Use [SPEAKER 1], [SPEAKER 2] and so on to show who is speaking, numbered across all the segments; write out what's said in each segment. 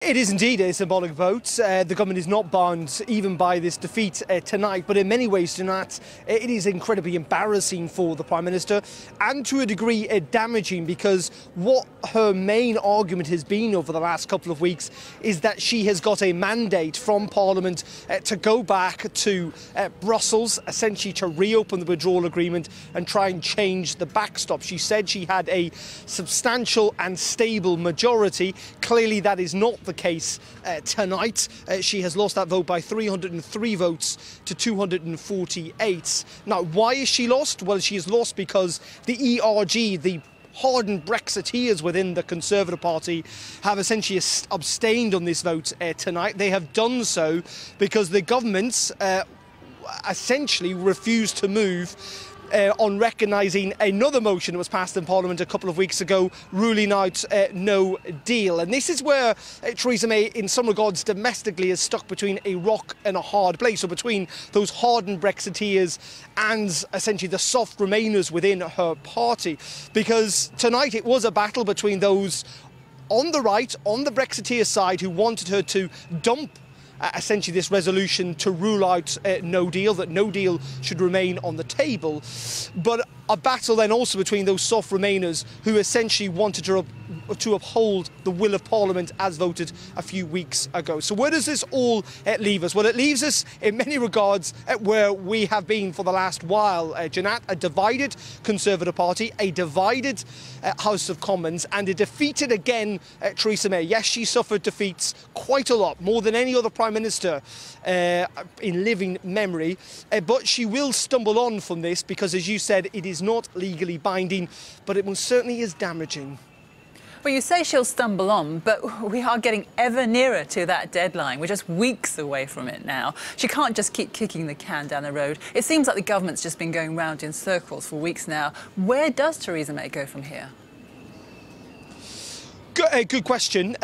[SPEAKER 1] It is indeed a symbolic vote. The government is not bound even by this defeat tonight, but in many ways, Jeanette, it is incredibly embarrassing for the Prime Minister and to a degree damaging, because what her main argument has been over the last couple of weeks is that she has got a mandate from Parliament to go back to Brussels, essentially to reopen the withdrawal agreement and try and change the backstop. She said she had a substantial and stable majority. Clearly that is not the case tonight. She has lost that vote by 303 votes to 248. Now, why is she lost? Well, she is lost because the ERG, the hardened Brexiteers within the Conservative Party, have essentially abstained on this vote tonight. They have done so because the government essentially refused to move on recognising another motion that was passed in Parliament a couple of weeks ago, ruling out no deal. And this is where Theresa May, in some regards domestically, is stuck between a rock and a hard place, or between those hardened Brexiteers and essentially the soft Remainers within her party. Because tonight it was a battle between those on the right, on the Brexiteer side, who wanted her to dump essentially this resolution to rule out no deal, that no deal should remain on the table, but a battle then also between those soft Remainers who essentially wanted to uphold the will of Parliament as voted a few weeks ago. So where does this all leave us? Well, it leaves us in many regards where we have been for the last while, Jeanette, a divided Conservative Party, a divided House of Commons, and a defeated again Theresa May. Yes, she suffered defeats quite a lot, more than any other Prime Minister in living memory, but she will stumble on from this because, as you said, it is not legally binding, but it most certainly is damaging.
[SPEAKER 2] Well, you say she'll stumble on, but we are getting ever nearer to that deadline. We're just weeks away from it now. She can't just keep kicking the can down the road. It seems like the government's just been going round in circles for weeks now. Where does Theresa May go from here?
[SPEAKER 1] Good question,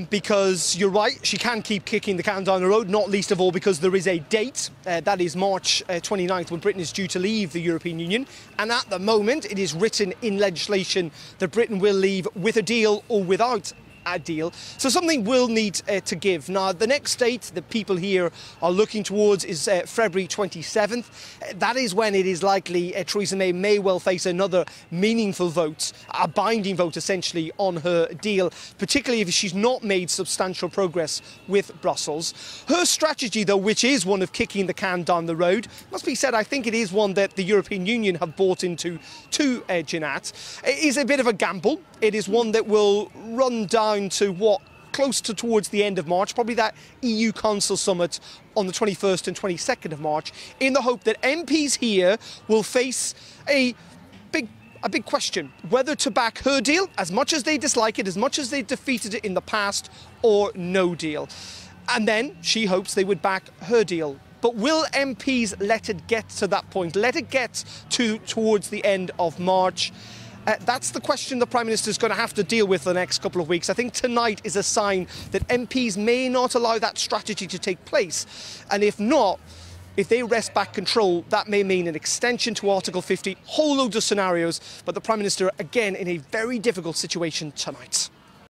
[SPEAKER 1] because you're right, she can keep kicking the can down the road, not least of all because there is a date, that is March 29th, when Britain is due to leave the European Union, and at the moment it is written in legislation that Britain will leave with a deal or without a deal. So something will need to give. Now, the next date that people here are looking towards is February 27th. That is when it is likely Theresa May well face another meaningful vote, a binding vote essentially, on her deal, particularly if she's not made substantial progress with Brussels. Her strategy, though, which is one of kicking the can down the road, must be said, I think it is one that the European Union have bought into too, Jeanette. It is a bit of a gamble. It is one that will run down to close to towards the end of March, probably that EU Council summit on the 21st and 22nd of March, in the hope that MPs here will face a big question, whether to back her deal, as much as they dislike it, as much as they defeated it in the past, or no deal. And then she hopes they would back her deal. But will MPs let it get to that point, let it get towards the end of March? That's the question the Prime Minister is going to have to deal with the next couple of weeks. I think tonight is a sign that MPs may not allow that strategy to take place. And if not, if they wrest back control, that may mean an extension to Article 50, whole load of scenarios. But the Prime Minister, again, in a very difficult situation tonight.